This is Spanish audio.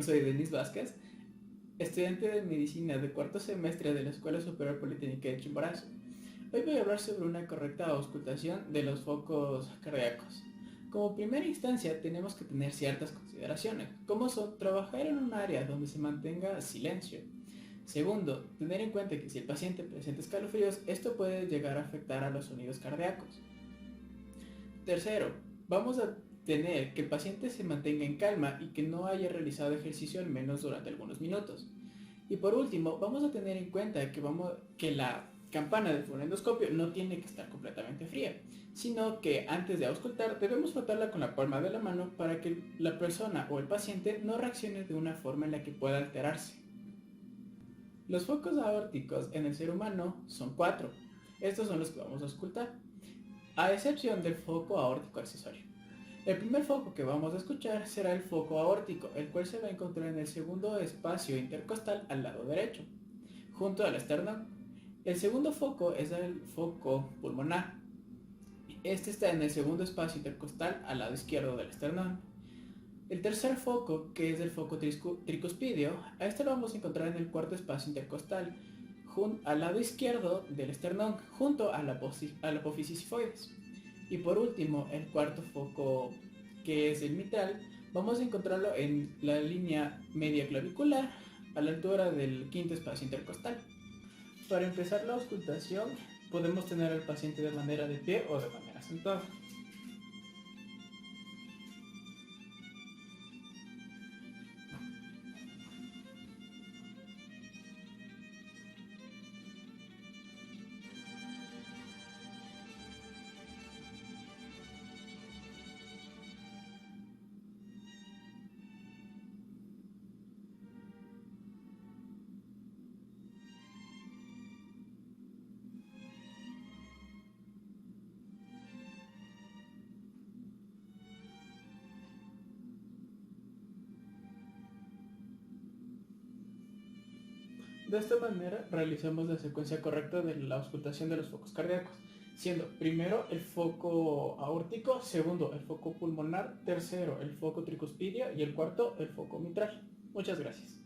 soy Denis Vázquez, estudiante de medicina de cuarto semestre de la Escuela Superior Politécnica de Chimborazo. Hoy voy a hablar sobre una correcta auscultación de los focos cardíacos. Como primera instancia tenemos que tener ciertas consideraciones, como son trabajar en un área donde se mantenga silencio. Segundo, tener en cuenta que si el paciente presenta escalofríos, esto puede llegar a afectar a los sonidos cardíacos. Tercero, vamos a tener que el paciente se mantenga en calma y que no haya realizado ejercicio al menos durante algunos minutos. Y por último, vamos a tener en cuenta que la campana del fonendoscopio no tiene que estar completamente fría, sino que antes de auscultar debemos frotarla con la palma de la mano para que la persona o el paciente no reaccione de una forma en la que pueda alterarse. Los focos aórticos en el ser humano son 4. Estos son los que vamos a auscultar, a excepción del foco aórtico accesorio. El primer foco que vamos a escuchar será el foco aórtico, el cual se va a encontrar en el segundo espacio intercostal al lado derecho, junto al esternón. El segundo foco es el foco pulmonar. Este está en el segundo espacio intercostal al lado izquierdo del esternón. El tercer foco, que es el foco tricuspidio, a este lo vamos a encontrar en el cuarto espacio intercostal, al lado izquierdo del esternón, junto a la apófisis sifoides. Y por último, el cuarto foco, que es el mitral, vamos a encontrarlo en la línea media clavicular, a la altura del quinto espacio intercostal. Para empezar la auscultación, podemos tener al paciente de manera de pie o de manera sentada. De esta manera realizamos la secuencia correcta de la auscultación de los focos cardíacos, siendo primero el foco aórtico, segundo el foco pulmonar, tercero el foco tricuspidio y el cuarto el foco mitral. Muchas gracias.